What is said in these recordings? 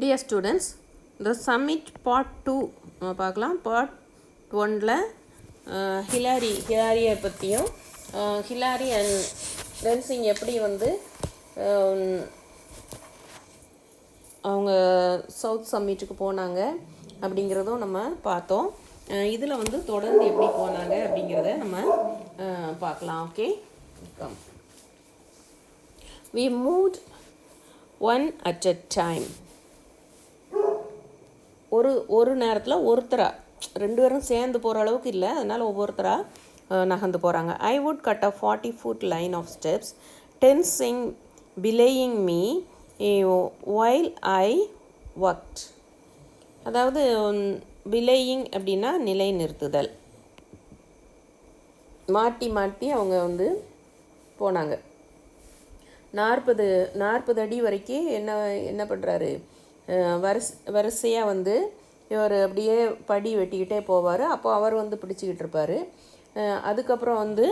Dear students, the summit part 2 பார்க்கலாம். part 1ல ஹிலாரியை பற்றியும் Hillary and ரென்சிங் எப்படி வந்து அவங்க சவுத் சம்மிட்டுக்கு போனாங்க அப்படிங்கிறதும் நம்ம பார்த்தோம். இதில் வந்து தொடர்ந்து எப்படி போனாங்க அப்படிங்கிறத நம்ம பார்க்கலாம். Okay, come. We moved one at a time. ஒரு நேரத்தில் ஒருத்தராக, ரெண்டு பேரும் சேர்ந்து போகிற அளவுக்கு இல்லை, அதனால் ஒவ்வொருத்தராக நகர்ந்து போகிறாங்க. I would cut a 40-foot line of steps, tensing, belaying me while I worked. அதாவது belaying அப்படின்னா நிலை நிறுத்துதல். மாட்டி மாட்டி அவங்க வந்து போனாங்க. 40 அடி வரைக்கும் என்ன பண்ணுறாரு, வரிசையாக வந்து இவர் அப்படியே படி வெட்டிக்கிட்டே போவார். அப்போ அவர் வந்து பிடிச்சிக்கிட்டு இருப்பார். அதுக்கப்புறம் வந்து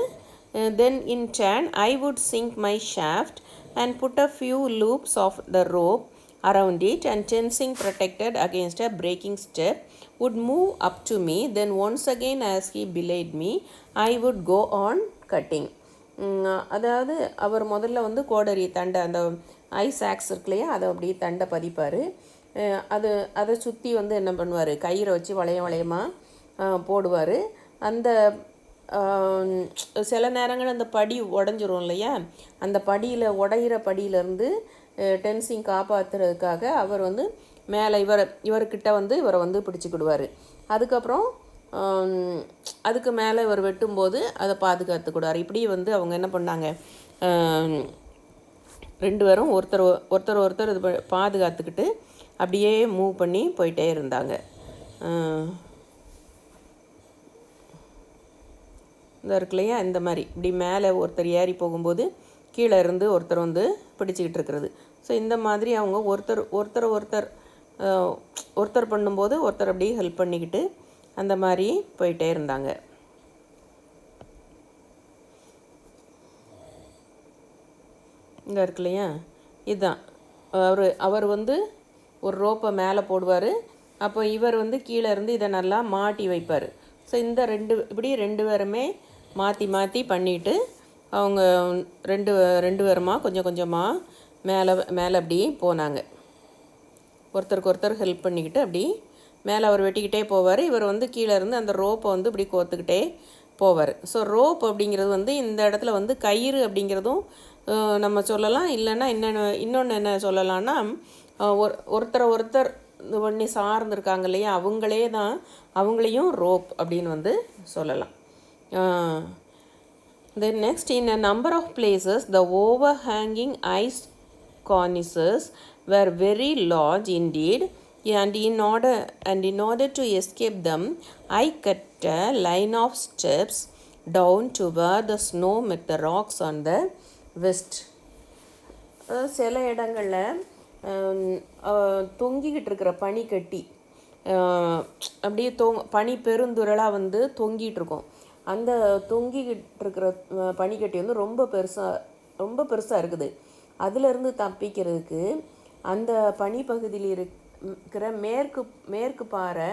then in turn I would sink my shaft and put a few loops of the rope around it and tensing protected against a breaking step would move up to me. Then once again as he belayed me I would go on cutting. அதாவது அவர் முதல்ல வந்து கோடரி தண்டை, அந்த ice aux இருக்குல்லையா, அதை அப்படியே தண்டை பதிப்பார். அதை சுற்றி வந்து என்ன பண்ணுவார், கயிறை வச்சு வளையமாக போடுவார். அந்த சில நேரங்கள் அந்த படி உடஞ்சிரும் இல்லையா, அந்த படியில் உடையிற படியிலேருந்து டென்சிங் காப்பாற்றுறதுக்காக அவர் வந்து மேலே இவர்கிட்ட வந்து இவரை வந்து பிடிச்சிக்கிடுவார். அதுக்கப்புறம் அதுக்கு மேலே இவர் வெட்டும்போது அதை பாதுகாத்துக்கூடாது. இப்படி வந்து அவங்க என்ன பண்ணாங்க, ரெண்டு பேரும் ஒருத்தர் இது பாதுகாத்துக்கிட்டு அப்படியே மூவ் பண்ணி போயிட்டே இருந்தாங்க. இந்த இருக்கு இல்லையா, இந்த மாதிரி இப்படி மேலே ஒருத்தர் ஏறி போகும்போது கீழே இருந்து ஒருத்தர் வந்து பிடிச்சிக்கிட்டு இருக்கிறது. ஸோ இந்த மாதிரி அவங்க ஒருத்தர் பண்ணும்போது ஒருத்தர் அப்படியே ஹெல்ப் பண்ணிக்கிட்டு அந்த மாதிரி போயிட்டே இருந்தாங்க. இங்கே இருக்கு இல்லையா, இதுதான் அவர் வந்து ஒரு ரோப்பை மேலே போடுவார். அப்போ இவர் வந்து கீழே இருந்து இதை நல்லா மாட்டி வைப்பார். ஸோ இந்த ரெண்டு பேருமே மாற்றி மாற்றி பண்ணிவிட்டு அவங்க ரெண்டு பேருமா கொஞ்சம் கொஞ்சமாக மேலே அப்படி போனாங்க. ஒருத்தருக்கு ஒருத்தர் ஹெல்ப் பண்ணிக்கிட்டு அப்படி மேலே அவர் வெட்டிக்கிட்டே போவார். இவர் வந்து கீழே இருந்து அந்த ரோப்பை வந்து இப்படி கோத்துக்கிட்டே போவார். ஸோ ரோப் அப்படிங்கிறது வந்து இந்த இடத்துல வந்து கயிறு அப்படிங்கிறதும் நம்ம சொல்லலாம். இல்லைன்னா இன்னொன்று என்ன சொல்லலாம்னா, ஒருத்தர் இது பண்ணி சார்ந்திருக்காங்க இல்லையா, அவங்களையும் ரோப் அப்படின்னு வந்து சொல்லலாம். Then next, in a number of places the overhanging ice cornices were very large indeed, and in order to escape them I cut a line of steps down to where the snow met the rocks on the west. சில இடங்களில் தொங்கிக்கிட்டு இருக்கிற பனிக்கட்டி அப்படியே பனி பெருந்துரலாக வந்து தொங்கிட்டு இருக்கும். அந்த தொங்கிக்கிட்டு இருக்கிற பனிக்கட்டி வந்து ரொம்ப பெருசாக இருக்குது. அதிலிருந்து தப்பிக்கிறதுக்கு அந்த பனிப்பகுதியில் இருக்கிற மேற்கு பாறை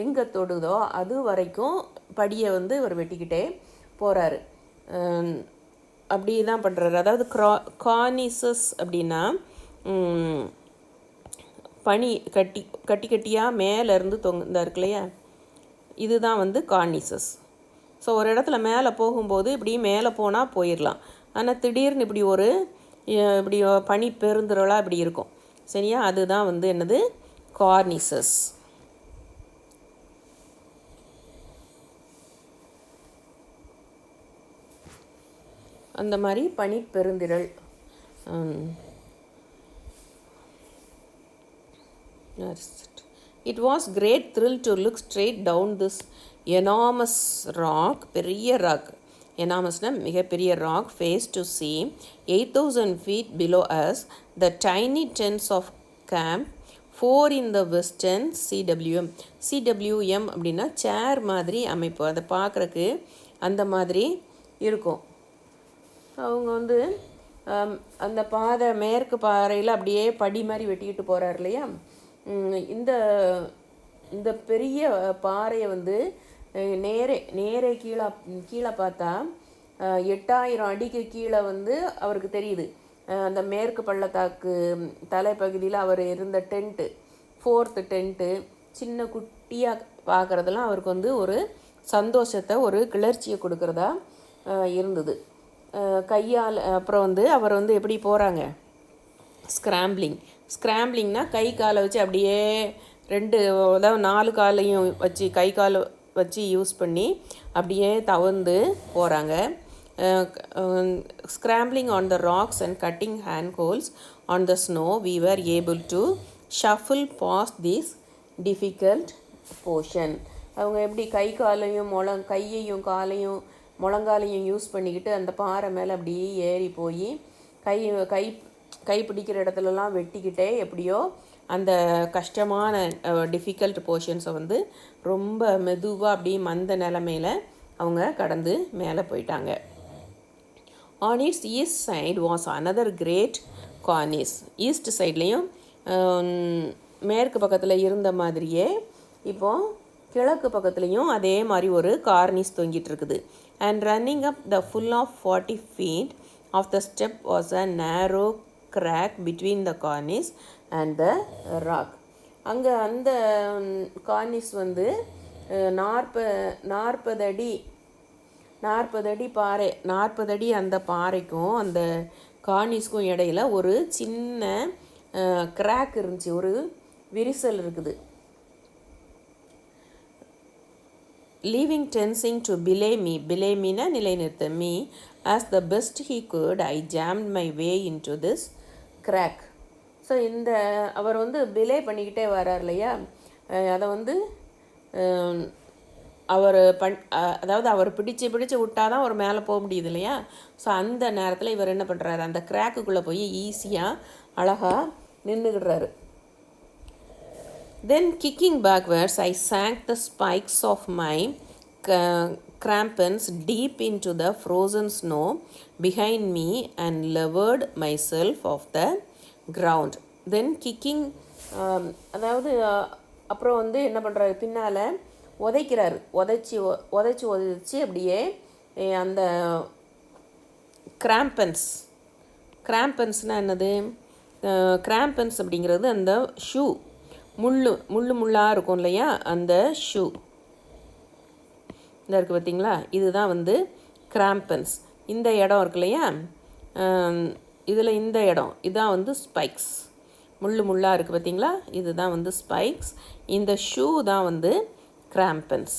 எங்கே தொடுதோ அது வரைக்கும் படியை வந்து இவர் வெட்டிக்கிட்டே போகிறாரு. அப்படி தான் பண்ணுறாரு. அதாவது கார்னிசஸ் அப்படின்னா பனி கட்டியாக மேலேருந்து இந்த இருக்கு இல்லையா, இதுதான் வந்து கார்னிசஸ். ஸோ ஒரு இடத்துல மேலே போகும்போது இப்படி மேலே போனால் போயிடலாம். ஆனால் திடீர்னு இப்படி பனி பெருந்துரலாக இப்படி இருக்கும் சரியா, அதுதான் வந்து என்னது, கார்னிசஸ். அந்த மாதிரி பனி பெருந்திரள். It was great thrill to look straight down this enormous rock, பெரிய ராக், enormousனா மிகப்பெரிய rock, face to see 8,000 feet below us the tiny tents of camp, 4 in the western CWM அப்படின்னா சேர் மாதிரி அமைப்பு. அதை பார்க்குறக்கு அந்த மாதிரி இருக்கும். அவங்க வந்து அந்த மேற்கு பாறையில் அப்படியே படி மாதிரி வெட்டிக்கிட்டு போகிறார் இல்லையா, இந்த இந்த பெரிய பாறையை வந்து நேரே கீழே பார்த்தா 8000 அடிக்கு கீழே வந்து அவருக்கு தெரியுது. அந்த மேற்கு பள்ளத்தாக்கு தலைப்பகுதியில் அவர் இருந்த டென்ட்டு, 4th டென்ட்டு சின்ன குட்டியாக பார்க்குறதெல்லாம் அவருக்கு வந்து ஒரு சந்தோஷத்தை, ஒரு கிளர்ச்சியை கொடுக்குறதா இருந்தது. கையால் அப்புறம் வந்து அவர் வந்து எப்படி போகிறாங்க, ஸ்க்ராம்பிளிங்னா கை காலை வச்சு அப்படியே அதாவது 4 காலையும் வச்சு கை காலை வச்சு யூஸ் பண்ணி அப்படியே தவந்து போகிறாங்க. Scrambling on the rocks and cutting handholds on the snow, we were able to shuffle past this difficult portion. அவங்க எப்படி கை காலையும் கையையும் காலையும் முழங்காலையும் யூஸ் பண்ணிக்கிட்டு அந்த பாறை மேலே அப்படியே ஏறி போய் கை பிடிக்கிற இடத்துலலாம் வெட்டிக்கிட்டே எப்படியோ அந்த கஷ்டமான டிஃபிகல்ட் போர்ஷன்ஸை வந்து ரொம்ப மெதுவாக அப்படியே மந்த நிலமையில் அவங்க கடந்து மேலே போயிட்டாங்க. On its east side was another great cornice. East சைட்லேயும் மேற்கு பக்கத்தில் இருந்த மாதிரியே இப்போது கிழக்கு பக்கத்துலேயும் அதே மாதிரி ஒரு கார்னிஸ் தொங்கிட்டு இருக்குது. And running up the full of 40 feet of the step was a narrow crack between the cornice and the rock. அங்கே அந்த கார்னிஸ் வந்து 40 அடி பாறை, 40 அடி அந்த பாறைக்கும் அந்த கார்னிஸ்க்கும் இடையில் ஒரு சின்ன கிராக் இருந்துச்சு, ஒரு விரிசல் இருக்குது. Leaving tensing to belay meனா நிலைநிறுத்த me as the best he could, I jammed my way into this crack. So இந்த அவர் வந்து பிலே பண்ணிக்கிட்டே வர்றார் இல்லையா, அதை வந்து அதாவது அவர் பிடிச்சு விட்டால் தான் அவர் மேலே போக முடியுது இல்லையா. ஸோ அந்த நேரத்தில் இவர் என்ன பண்ணுறாரு, அந்த கிராக்குக்குள்ளே போய் ஈஸியாக அழகாக நின்றுக்கிடுறாரு. Then kicking backwards, I sank the spikes of my crampons deep into the frozen snow behind me and levered myself off the ground. Then kicking, அதாவது அப்புறம் வந்து என்ன பண்ணுறாரு, பின்னால் உதைச்சி அப்படியே அந்த கிராம்பன்ஸ்னால் என்னது, கிராம்பன்ஸ் அப்படிங்கிறது அந்த ஷூ முள்ளாக இருக்கும் இல்லையா, அந்த ஷூ இந்த இருக்குது பார்த்தீங்களா, இதுதான் வந்து கிராம்பன்ஸ். இந்த இடம் இருக்கு இல்லையா, இதில் இந்த இடம் இதுதான் வந்து ஸ்பைக்ஸ், முள்ளாக இருக்குது பார்த்தீங்களா, இதுதான் வந்து ஸ்பைக்ஸ். இந்த ஷூ தான் வந்து கிராம்பன்ஸ்.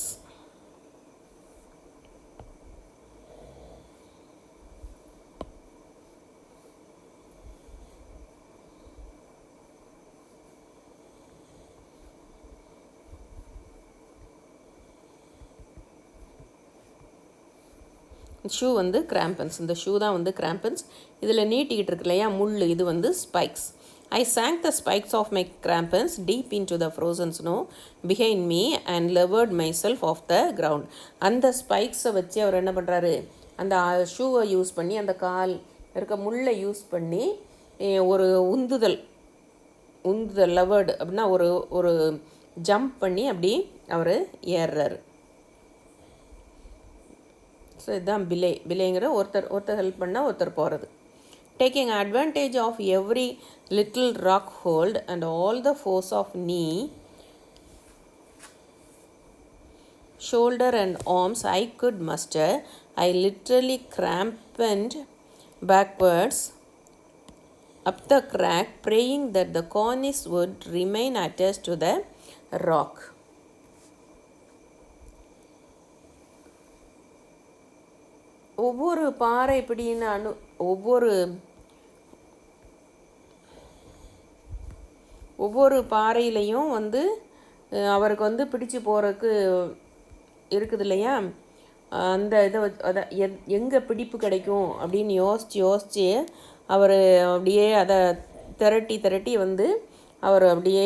ஷூ வந்து கிராம்பன்ஸ், இந்த ஷூ தான் வந்து கிராம்பன்ஸ். இதில் நீட்டிக்கிட்டு இருக்கு இல்லையா முள், இது வந்து spikes. I sank the spikes of my crampons deep into the frozen snow behind me and levered myself off the ground. அந்த ஸ்பைக்ஸை வச்சு அவர் என்ன பண்ணுறாரு, அந்த ஷூவை யூஸ் பண்ணி அந்த கால் இருக்க முள்ளை யூஸ் பண்ணி ஒரு உந்துதல் லெவர்டு அப்படின்னா ஒரு ஜம்ப் பண்ணி அப்படி அவர் ஏறுறாரு. ஸோ இதுதான் பிலேங்கிற ஒருத்தர் ஹெல்ப் பண்ணால் ஒருத்தர் போகிறது. Taking advantage of every little rock hold and all the force of knee, shoulder and arms I could muster, I literally cramponed backwards up the crack, praying that the cornice would remain attached to the rock. ஒவ்வொரு பாறை இப்படின்னு ஒவ்வொரு பாறையிலையும் வந்து அவருக்கு வந்து பிடிச்சு போகிறதுக்கு இருக்குது இல்லையா, அந்த இதை அதை எங்கே பிடிப்பு கிடைக்கும் அப்படின்னு யோசித்து அவர் அப்படியே அதை திரட்டி வந்து அவர் அப்படியே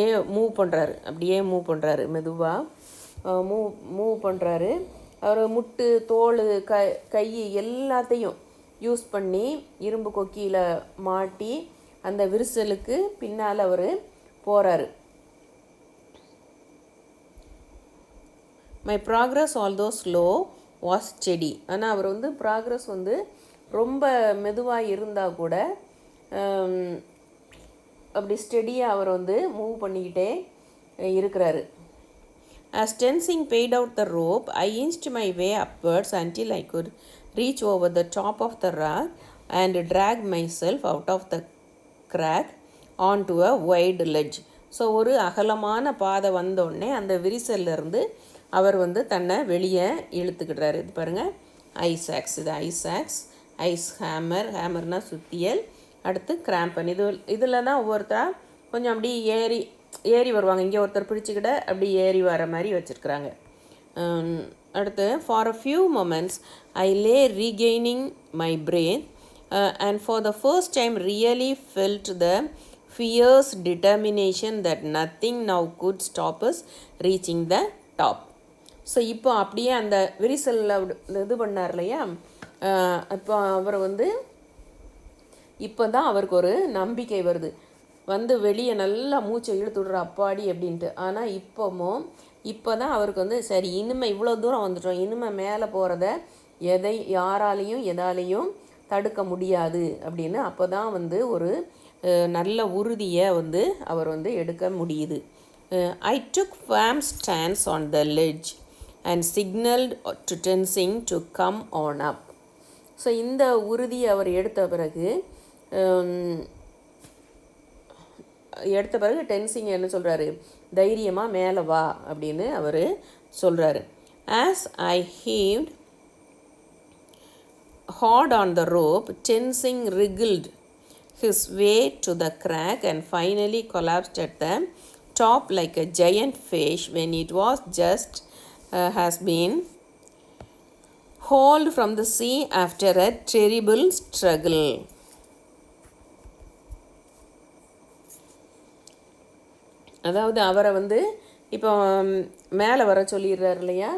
மூவ் பண்ணுறாரு மெதுவாக மூவ் பண்ணுறாரு. அவர் முட்டு தோல் கை எல்லாத்தையும் யூஸ் பண்ணி இரும்பு கொக்கியில் மாட்டி அந்த விரிசலுக்கு பின்னால் அவர் போகிறாரு. My progress although slow was steady. ஆனால் அவர் வந்து ப்ராக்ரஸ் வந்து ரொம்ப மெதுவாக இருந்தால் கூட அப்படி ஸ்டெடியாக அவர் வந்து மூவ் பண்ணிக்கிட்டே இருக்கிறாரு. As tensing paid out the rope, I inched my way upwards until I could reach over the top of the rock and drag myself out of the crack onto a wide ledge. So ஒரு அகலமான பாதை வந்தோடனே அந்த விரிசல்லேருந்து அவர் வந்து தன்னை வெளியே இழுத்துக்கிடுறாரு. இது பாருங்கள், ஐசாக்ஸ். இது ஐசாக்ஸ், ஐஸ் ஹேமர், ஹேமர்னால் சுத்தியல், அடுத்து கிராம்பன். இதில் தான் ஒவ்வொருத்தராக கொஞ்சம் அப்படி ஏறி வருவாங்க. இங்கே ஒருத்தர் பிடிச்சிக்கிட்ட அப்படி ஏறி வர மாதிரி வச்சுருக்குறாங்க. அடுத்து for a few moments I lay regaining my breath and for the first time really felt the fierce determination that nothing now could stop us reaching the top. So இப்போ அப்படியே அந்த விரிசலில் இது பண்ணார் இல்லையா, இப்போ அவர் வந்து இப்போ தான் அவருக்கு ஒரு நம்பிக்கை வருது, வந்து வெளியே நல்லா மூச்சை இழுத்து விடுற அப்பாடி அப்படின்ட்டு. ஆனால் இப்போ தான் அவருக்கு வந்து சரி, இனிமேல் இவ்வளோ தூரம் வந்துட்டோம், இனிமேல் மேலே போகிறத யாராலையும் எதாலையும் தடுக்க முடியாது அப்படின்னு அப்போ தான் வந்து ஒரு நல்ல உறுதியை வந்து அவர் வந்து எடுக்க முடியுது. I took firm stands on the ledge and signalled to Tenzing to come on up. So இந்த உறுதியை அவர் எடுத்த பிறகு டென்சிங் என்ன சொல்கிறாரு, தைரியமாக மேலே வா அப்படின்னு அவர் சொல்கிறாரு. As I heaved hard on the rope, tensing wriggled his way to the crack and finally collapsed at the top like a giant fish when it was just has been hauled from the sea after a terrible struggle. அதாவது அவரை வந்து இப்போ மேலே வர சொல்லிடுறாரு இல்லையா,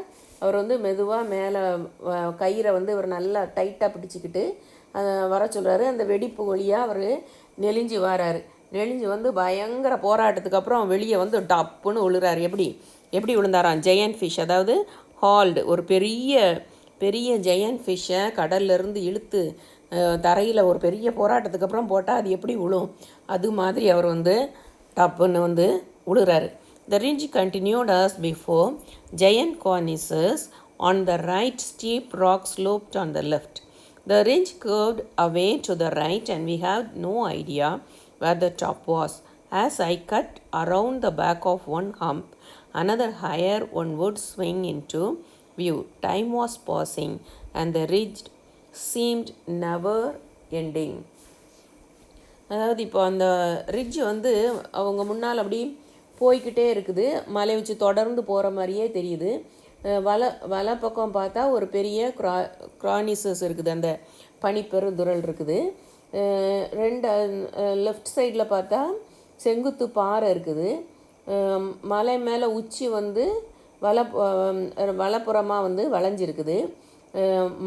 அவர் வந்து மெதுவாக மேலே கயிறை வந்து அவர் நல்லா டைட்டாக பிடிச்சிக்கிட்டு வர சொல்கிறாரு. அந்த வெடிப்பு வழியாக அவர் நெளிஞ்சு வராரு. நெளிஞ்சு வந்து பயங்கர போராட்டத்துக்கு அப்புறம் வெளியே வந்து டப்புன்னு விழுறாரு. எப்படி விழுந்தாராம், ஜெயண்ட் ஃபிஷ், அதாவது ஹால்டு, ஒரு பெரிய ஜெயண்ட் ஃபிஷ்ஷை கடல்லேருந்து இழுத்து தரையில் ஒரு பெரிய போராட்டத்துக்கு அப்புறம் போட்டால் அது எப்படி விழும், அது மாதிரி அவர் வந்து டப்புன்னு வந்து விழுறாரு. The ridge continued as before, giant cornices on the right, steep rock sloped on the left. The ridge curved away to the right and we had no idea where the top was. As I cut around the back of one hump, another higher one would swing into view. Time was passing and the ridge seemed never ending. அதாவது இப்போ அந்த ridge வந்து அவங்க முன்னால் அப்படி போய்கிட்டே இருக்குது, மலை வச்சு தொடர்ந்து போகிற மாதிரியே தெரியுது. வலை பக்கம் பார்த்தா ஒரு பெரிய கிரானிசஸ் இருக்குது, அந்த பனிப்பெருந்துரல் இருக்குது. லெஃப்ட் சைடில் பார்த்தா செங்குத்து பாறை இருக்குது. மலை மேலே உச்சி வந்து வலப்புறமாக வந்து வளைஞ்சிருக்குது.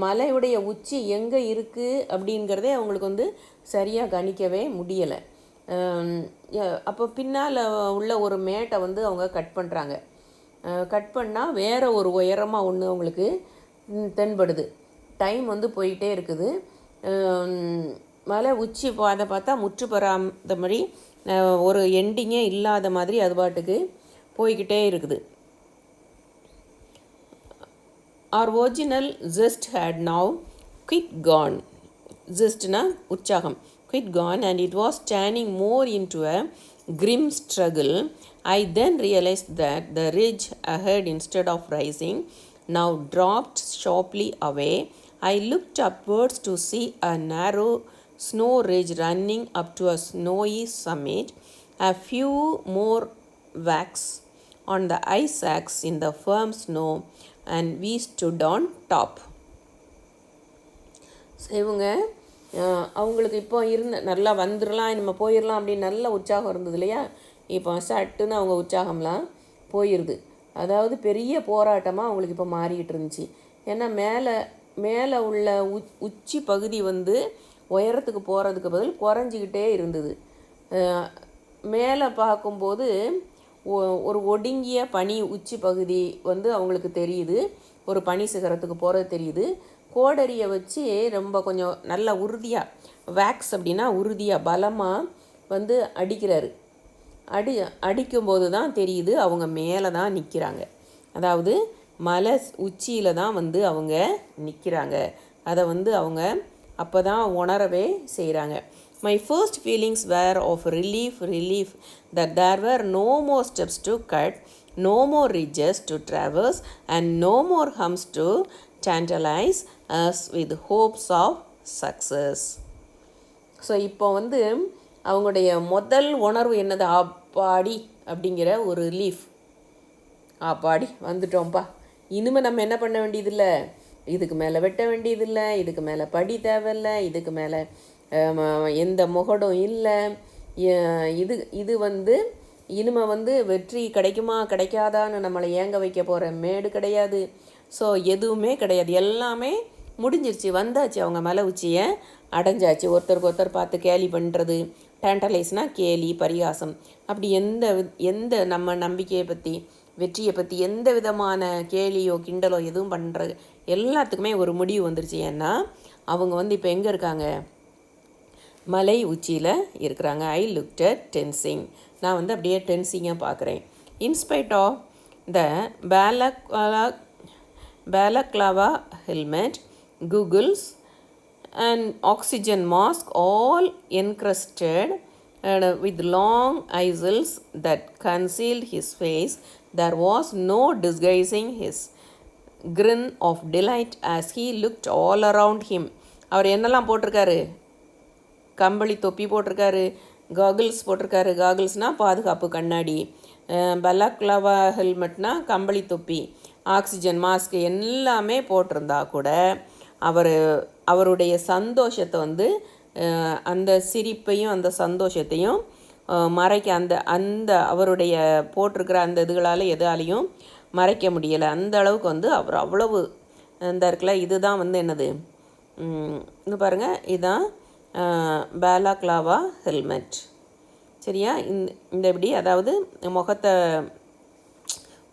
மலையுடைய உச்சி எங்கே இருக்குது அப்படிங்கிறதே அவங்களுக்கு வந்து சரியாக கணிக்கவே முடியலை. அப்போ பின்னால் உள்ள ஒரு மேட்டை வந்து அவங்க கட் பண்ணுறாங்க. கட் பண்ணால் வேறு ஒரு உயரமாக ஒன்று அவங்களுக்கு தென்படுது. டைம் வந்து போயிட்டே இருக்குது. மலை உச்சி பாதை பார்த்தா முற்று பெறாத மாதிரி ஒரு எண்டிங்கே இல்லாத மாதிரி அது பாட்டுக்கு போய்கிட்டே இருக்குது. Our original zest had now quite gone. Zestனா உற்சாகம், quite gone, and it was turning more into a grim struggle. I then realized that the ridge ahead, instead of rising, now dropped sharply away. I looked upwards to see a narrow snow ridge running up to a snowy summit. A few more whacks on the ice axe in the firm snow and we stood on top. இவங்க அவங்களுக்கு இப்போ நல்லா வந்துடலாம், நம்ம போயிடலாம் அப்படின்னு நல்ல உற்சாகம் இருந்தது இல்லையா, இப்போ சட்டுன்னு அவங்க உற்சாகம்லாம் போயிடுது. அதாவது பெரிய போராட்டமாக அவங்களுக்கு இப்போ மாறிக்கிட்டு இருந்துச்சு. ஏன்னா மேலே உள்ள உச்சி பகுதி வந்து உயரத்துக்கு போகிறதுக்கு பதில் குறைஞ்சிக்கிட்டே இருந்தது. மேலே பார்க்கும்போது ஒரு ஒடுங்கிய பனி உச்சி பகுதி வந்து அவங்களுக்கு தெரியுது, ஒரு பனி சிகரத்துக்கு போகிறது தெரியுது. கோடரியை வச்சு ரொம்ப கொஞ்சம் நல்லா உறுதியாக, வேக்ஸ் அப்படின்னா உறுதியாக பலமாக வந்து அடிக்கிறாரு. அடிக்கும்போது தான் தெரியுது அவங்க மேலே தான் நிற்கிறாங்க. அதாவது மலை உச்சியில் தான் வந்து அவங்க நிற்கிறாங்க. அதை வந்து அவங்க அப்போ தான் உணரவே செய்கிறாங்க. My first feelings were of relief that there were no more steps to cut, no more ridges to traverse, and no more humps to tantalize us with hopes of success. So இப்போ வந்து அவங்களுடைய முதல் உணர்வு என்னது? அப்பாடி அப்படிங்கிற ஒரு relief. அப்பாடி வந்துட்டோம்ப்பா, இனிமேல் நம்ம என்ன பண்ண வேண்டியதில்லை, இதுக்கு மேலே வெட்ட வேண்டியதில்லை, இதுக்கு மேலே படி தேவையில்லை, இதுக்கு மேலே எந்த முகடும் இல்லை. இது வந்து இனிமே வந்து வெற்றி கிடைக்குமா கிடைக்காதான்னு நம்மளை ஏங்க வைக்க போகிற மேடு கிடையாது. ஸோ எதுவுமே கிடையாது, எல்லாமே முடிஞ்சிருச்சு, வந்தாச்சு, அவங்க மலை உச்சியை அடைஞ்சாச்சு. ஒருத்தருக்கு ஒருத்தர் பார்த்து கேலி பண்ணுறது, டேண்டலைஸ்னால் கேலி பரிகாசம், அப்படி எந்த நம்ம நம்பிக்கையை பற்றி வெற்றியை பற்றி எந்த விதமான கேலியோ கிண்டலோ எதுவும் பண்ணுறது எல்லாத்துக்குமே ஒரு முடிவு வந்துருச்சு. ஏன்னா அவங்க வந்து இப்போ எங்கே இருக்காங்க? மலை உச்சியில் இருக்கிறாங்க. I looked at Tenzing. நான் வந்து அப்படியே டென்சிங்காக பார்க்குறேன். In spite of the balaclava helmet, goggles and oxygen mask, all encrusted with long easels that concealed his face, there was no disguising his grin of delight as he looked all around him. அவர் என்னெல்லாம் போட்டிருக்காரு? கம்பளி தொப்பி போட்டிருக்காரு, காகிள்ஸ் போட்டிருக்காரு. காகிள்ஸ்னால் பாதுகாப்பு கண்ணாடி, பலக்லவா ஹெல்மெட்னால் கம்பளி தொப்பி, ஆக்சிஜன் மாஸ்க் எல்லாமே போட்டிருந்தா கூட அவருடைய சந்தோஷத்தை வந்து அந்த சிரிப்பையும் அந்த சந்தோஷத்தையும் மறைக்க அந்த அவருடைய போட்டிருக்கிற அந்த இதுகளால் எதாலையும் மறைக்க முடியலை. அந்த அளவுக்கு வந்து அவர் அவ்வளவு இந்த இருக்குல்ல. இதுதான் வந்து என்னது, இங்கே பாருங்கள், இதுதான் பேலாக்லாவா ஹெல்மெட். சரியா? இந்த இப்படி அதாவது முகத்தை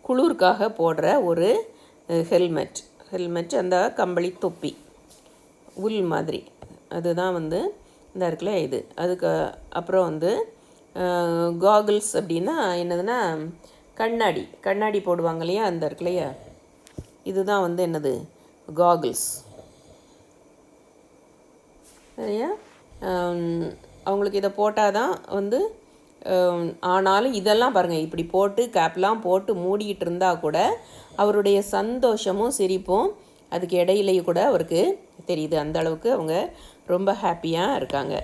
குளிர்காக போடுற ஒரு ஹெல்மெட், அந்த கம்பளி தொப்பி உள் மாதிரி, அதுதான் வந்து இந்த இருக்குல்ல இது. அதுக்கு அப்புறம் வந்து காகிள்ஸ் அப்படின்னா என்னதுன்னா கண்ணாடி போடுவாங்க இல்லையா, அந்த இருக்குல்லையா, இதுதான் வந்து என்னது காகிள்ஸ். சரியா? அவங்களுக்கு இதை போட்டால் தான் வந்து, ஆனாலும் இதெல்லாம் பாருங்கள், இப்படி போட்டு கேப்லாம் போட்டு மூடிக்கிட்டு இருந்தால் கூட அவருடைய சந்தோஷமும் சிரிப்பும் அதுக்கு இடையிலேயே கூட அவருக்கு தெரியுது. அந்த அளவுக்கு அவங்க ரொம்ப ஹாப்பியாக இருக்காங்க.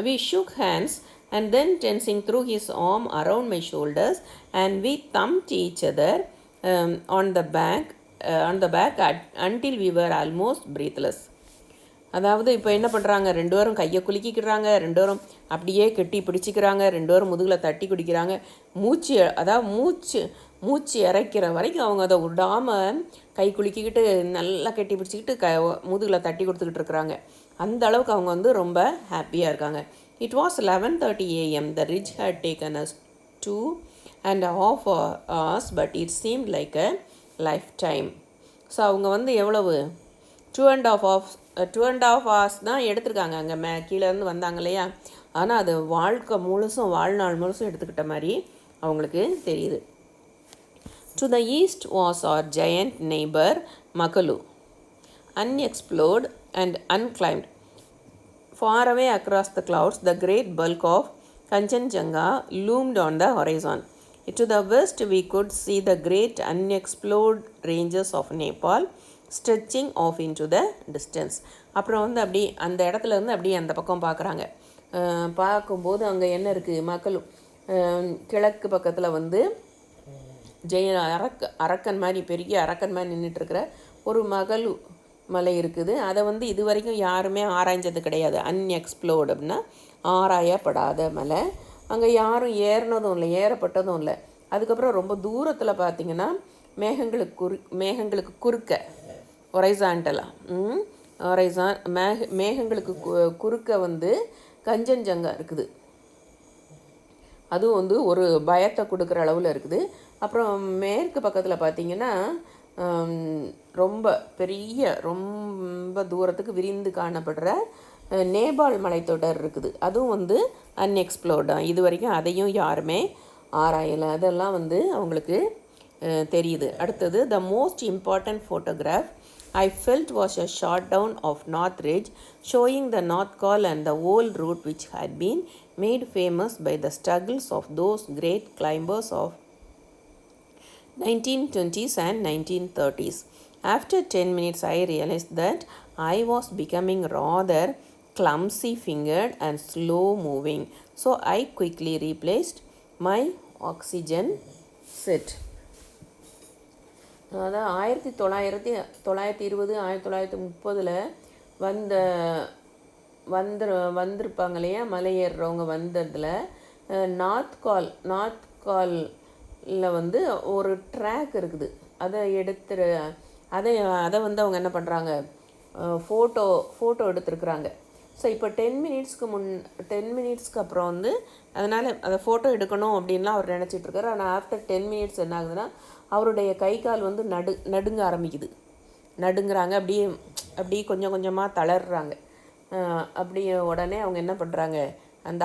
We shook hands and then tensing threw his arm around my shoulders and we thumped each other on the back until we were almost breathless. அதாவது இப்போ என்ன பண்ணுறாங்க, ரெண்டு பேரும் கையை குலுக்கிக்கிறாங்க, ரெண்டு பேரும் அப்படியே கெட்டி பிடிச்சிக்கிறாங்க, ரெண்டு பேரும் முதுகில் தட்டி குடிக்கிறாங்க. மூச்சு இறைக்கிற வரைக்கும் அவங்க அதை விடாமல் கை குலுக்கிக்கிட்டு நல்லா கெட்டி பிடிச்சிக்கிட்டு முதுகில் தட்டி கொடுத்துக்கிட்டு இருக்கிறாங்க. அந்த அளவுக்கு அவங்க வந்து ரொம்ப ஹாப்பியாக இருக்காங்க. It was 11:30 a.m. The ridge had taken us 2.5 hours, but it seemed like a lifetime. So அவங்க வந்து எவ்வளவு 2.5 hours தான் எடுத்திருக்காங்க அங்கே கீழேருந்து வந்தாங்க இல்லையா. ஆனால் அது வாழ்நாள் முழுசும் எடுத்துக்கிட்ட மாதிரி அவங்களுக்கு தெரியுது. To the east was our giant neighbor Makalu, unexplored and unclimbed. Far away across the clouds, the great bulk of Kanchenjunga loomed on the horizon. To the west, we could see the great unexplored ranges of Nepal stretching off into the distance. அப்புறம் வந்து அப்படி அந்த இடத்துல இருந்து அப்படியே அந்த பக்கம் பார்க்குறாங்க. பார்க்கும்போது அங்கே என்ன இருக்குது, மக்களும் கிழக்கு பக்கத்தில் வந்து அரக்கன் மாதிரி, பெரிய அரக்கன் மாதிரி நின்றுட்டுருக்கிற ஒரு மகளு மலை இருக்குது. அதை வந்து இது வரைக்கும் யாருமே ஆராய்ஞ்சது கிடையாது. அன்எக்ஸ்ப்ளோர்டு அப்படின்னா ஆராயப்படாத மலை. அங்கே யாரும் ஏறினதும் இல்லை, ஏறப்பட்டதும் இல்லை. அதுக்கப்புறம் ரொம்ப தூரத்தில் பார்த்திங்கன்னா மேகங்களுக்கு குறுக்க மேகங்களுக்கு குறுக்க வந்து கஞ்சன்ஜங்கா இருக்குது. அதுவும் வந்து ஒரு பயத்தை கொடுக்குற அளவில் இருக்குது. அப்புறம் மேற்கு பக்கத்தில் பார்த்திங்கன்னா ரொம்ப பெரிய ரொம்ப தூரத்துக்கு விரிந்து காணப்படுற நேபாள் மலைத்தொடர் இருக்குது. அதுவும் வந்து அன்எக்ஸ்ப்ளோர்டாக, இது வரைக்கும் அதையும் யாருமே ஆராயலை. அதெல்லாம் வந்து அவங்களுக்கு தெரியுது. அடுத்தது, the most important photograph I felt was a shot down of North Ridge, showing the North Col and the old route which had been made famous by the struggles of those great climbers of 1920s and 1930s. After 10 minutes, I realized that I was becoming rather clumsy-fingered and slow-moving, so I quickly replaced my oxygen set. அதாவது 1920 1930 வந்திருப்பாங்க இல்லையா, மலை ஏறுறவங்க வந்ததில் north காலில் வந்து ஒரு track இருக்குது. அதை வந்து அவங்க என்ன பண்ணுறாங்க, ஃபோட்டோ எடுத்துருக்குறாங்க. ஸோ இப்போ 10 மினிட்ஸ்க்கு அப்புறம் வந்து அதனால் அதை ஃபோட்டோ எடுக்கணும் அப்படின்லாம் அவர் நினச்சிட்ருக்காரு. ஆனால் ஆஃப்டர் 10 மினிட்ஸ் என்ன ஆகுதுன்னா, அவருடைய கை கால் வந்து நடுங்க ஆரம்பிக்குது. நடுங்கிறாங்க, அப்படியே கொஞ்சம் கொஞ்சமாக தளர்றாங்க. அப்படி உடனே அவங்க என்ன பண்ணுறாங்க, அந்த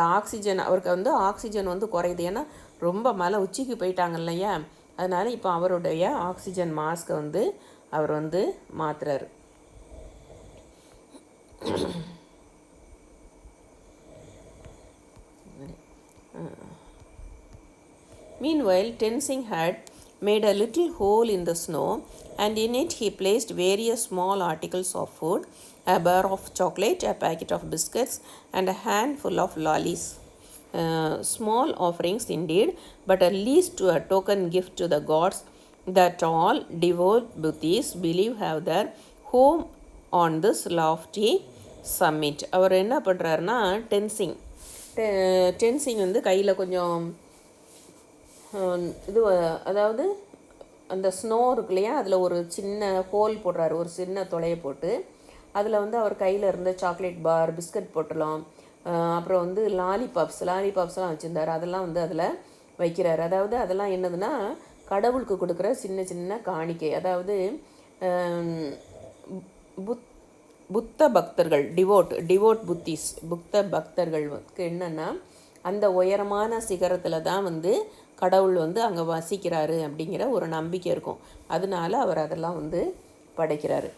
அவருக்கு வந்து ஆக்சிஜன் வந்து குறையுது. ஏன்னா ரொம்ப மலை உச்சிக்கு போயிட்டாங்க இல்லையா, அதனால் இப்போ அவருடைய ஆக்சிஜன் மாஸ்க்கை வந்து அவர் வந்து மாற்றுறாரு. Meanwhile, Tenzing had made a little hole in the snow, and in it he placed various small articles of food, a bar of chocolate, a packet of biscuits, and a handful of lollies. Small offerings indeed, but at least a token gift to the gods that all devout Buddhists believe have their home on this lofty summit. அவர் என்ன பண்ணுறாருன்னா, டென்சிங் வந்து கையில் கொஞ்சம் அதாவது அந்த snow இருக்கு இல்லையா, அதில் ஒரு சின்ன ஹோல் போடுறாரு, ஒரு சின்ன துளையை போட்டு அதில் வந்து அவர் கையில் இருந்த சாக்லேட் பார், பிஸ்கட் பொட்டலம், அப்புறம் வந்து லாலிபாப்ஸ்லாம் வச்சுருந்தார். அதெல்லாம் வந்து அதில் வைக்கிறார். அதாவது அதெல்லாம் என்னதுன்னா, கடவுளுக்கு கொடுக்குற சின்ன சின்ன காணிக்கை. அதாவது புத்த பக்தர்கள், டிவோட் புத்திஸ், புத்த பக்தர்களுக்கு என்னென்னா, அந்த உயரமான சிகரத்தில் தான் வந்து கடவுள் வந்து அங்கே வசிக்கிறாரு அப்படிங்கிற ஒரு நம்பிக்கை இருக்கும். அதனால அவர் அதெல்லாம் வந்து படைக்கிறாரு.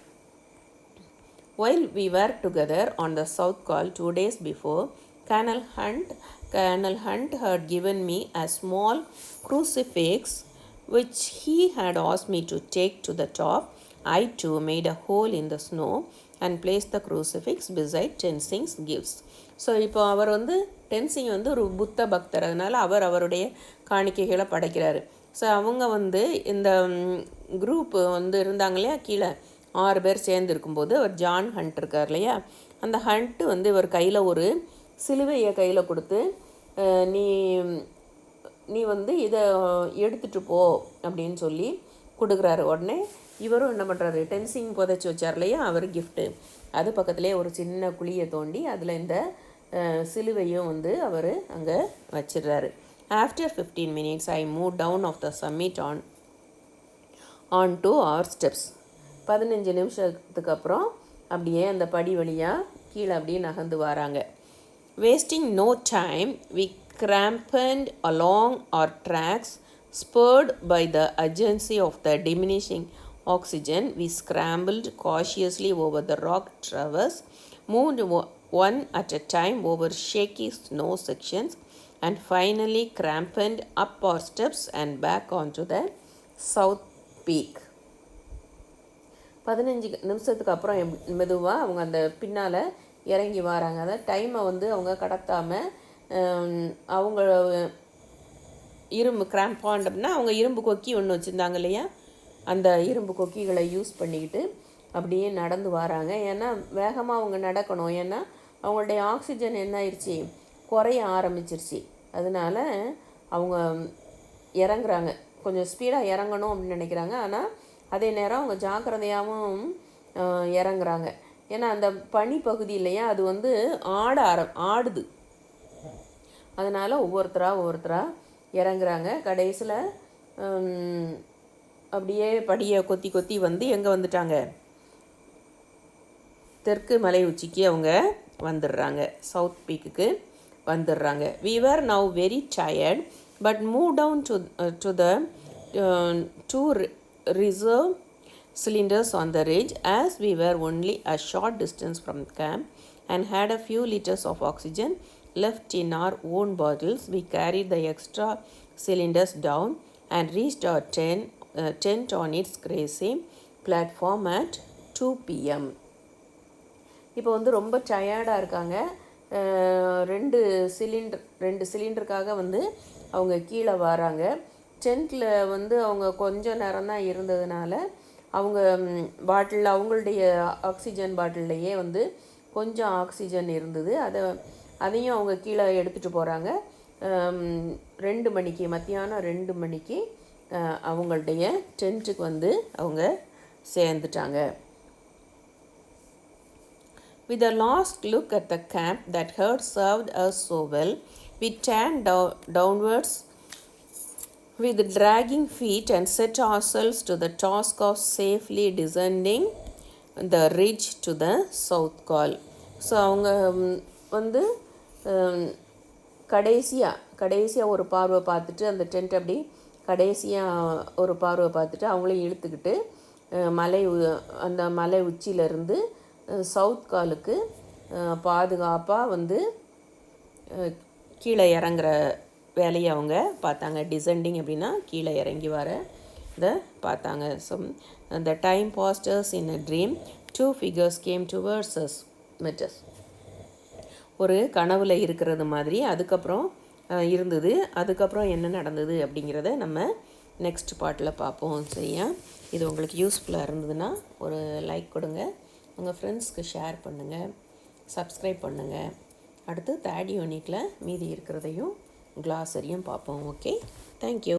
While we were together on the South Col 2 days before, Colonel Hunt had given me a small crucifix which he had asked me to take to the top. I too made a hole in the snow and placed the crucifix beside Tenzing's gifts. So இப்போ அவர் வந்து டென்சிங் வந்து ஒரு புத்த பக்தர், அதனால் அவருடைய காணிக்கைகளை படைக்கிறாரு. So அவங்க வந்து இந்த குரூப்பு வந்து இருந்தாங்க இல்லையா, கீழே 6 பேர் சேர்ந்து இருக்கும்போது அவர் ஜான் ஹண்ட் இருக்கார் இல்லையா, அந்த ஹண்ட்டு வந்து இவர் கையில் ஒரு சிலுவையை கையில் கொடுத்து, நீ வந்து இதை எடுத்துகிட்டு போ அப்படின்னு சொல்லி கொடுக்குறாரு. உடனே இவரும் என்ன பண்ணுறாரு, டென்சிங் புதைச்சி வச்சார் இல்லையா அவர் கிஃப்ட்டு, அது பக்கத்துலேயே ஒரு சின்ன குழியை தோண்டி அதில் இந்த சிலுவையும் வந்து அவர் அங்கே வச்சிடுறாரு. After 15 minutes, I moved down off the summit on to our steps. 15 நிமிஷத்துக்கு அப்புறம் அப்படியே அந்த படி வழியாக கீழே அப்படியே நகர்ந்து வராங்க. Wasting no time, we crampened along our tracks, spurred by the urgency of the diminishing oxygen. We scrambled cautiously over the rock traverse, moved one at a time over shaky snow sections, and finally crampened up our steps and back onto the south peak. 15 நிமிஷத்துக்கு அப்புறம் மெதுவாக அவங்க அந்த பின்னால் இறங்கி வராங்க. அதாவது டைமை வந்து அவங்க கடத்தாமல், அவங்க இரும்பு கிராம்பாண்ட் அப்படின்னா அவங்க இரும்பு கொக்கி ஒன்று வச்சுருந்தாங்க இல்லையா, அந்த இரும்பு கொக்கிகளை யூஸ் பண்ணிக்கிட்டு அப்படியே நடந்து வராங்க. ஏன்னா வேகமாக அவங்க நடக்கணும், ஏன்னா அவங்களுடைய ஆக்சிஜன் என்ன ஆயிடுச்சு, குறைய ஆரம்பிச்சிருச்சு. அதனால் அவங்க இறங்குறாங்க, கொஞ்சம் ஸ்பீடாக இறங்கணும் அப்படின்னு நினைக்கிறாங்க. ஆனால் அதே நேரம் அவங்க ஜாக்கிரதையாகவும் இறங்குறாங்க. ஏன்னா அந்த பனி பகுதி இல்லையா, அது வந்து ஆடுது. அதனால் ஒவ்வொருத்தராக இறங்குறாங்க. கடைசியில் அப்படியே படியை கொத்தி கொத்தி வந்து எங்கே வந்துட்டாங்க, தெற்கு மலை உச்சிக்கு அவங்க வந்துடுறாங்க, சவுத் பீக்குக்கு வந்துடுறாங்க. We were now very tired but moved down to the two reserve cylinders on the ridge. As we were only a short distance from camp and had a few liters of oxygen left in our own bottles, we carried the extra cylinders down and reached our tent on its grassy platform at 2 p.m. இப்போ வந்து ரொம்ப டயர்டாக இருக்காங்க. ரெண்டு சிலிண்டருக்காக வந்து அவங்க கீழே வராங்க. டென்ட்டில் வந்து அவங்க கொஞ்சம் நேரம் தான் இருந்ததுனால அவங்க அவங்களுடைய ஆக்சிஜன் பாட்டில்லையே வந்து கொஞ்சம் ஆக்சிஜன் இருந்தது. அதையும் அவங்க கீழே எடுத்துகிட்டு போகிறாங்க. 2 மணிக்கு, மத்தியானம் 2 மணிக்கு அவங்களுடைய டென்ட்டுக்கு வந்து அவங்க சேர்ந்துட்டாங்க. With a last look at the camp that had served us so well, we turned downwards with dragging feet and set ourselves to the task of safely descending the ridge to the south col. So அவங்க வந்து கடைசியாக ஒரு பார்வை பார்த்துட்டு, அந்த tent அப்படி கடைசியாக ஒரு பார்வை பார்த்துட்டு அவங்களையும் இழுத்துக்கிட்டு அந்த மலை உச்சியிலேருந்து சவுத் காலுக்கு பாதுகாப்பாக வந்து கீழே இறங்குற வேலையை அவங்க பார்த்தாங்க. டிசெண்டிங் அப்படின்னா கீழே இறங்கி வர இதை பார்த்தாங்க. So the time passed us in a dream. 2 figures came towards us, met us. ஒரு கனவில் இருக்கிறது மாதிரி அதுக்கப்புறம் இருந்தது. அதுக்கப்புறம் என்ன நடந்தது அப்படிங்கிறத நம்ம நெக்ஸ்ட் பார்ட்டில் பார்ப்போம். சரியா? இது உங்களுக்கு யூஸ்ஃபுல்லாக இருந்ததுன்னா ஒரு லைக் கொடுங்க, உங்கள் ஃப்ரெண்ட்ஸ்க்கு ஷேர் பண்ணுங்கள், சப்ஸ்கிரைப் பண்ணுங்கள். அடுத்து 3rd யூனிட்டில் மீதி இருக்கிறதையும் கிளாஸரியும் பார்ப்போம். Okay, thank you.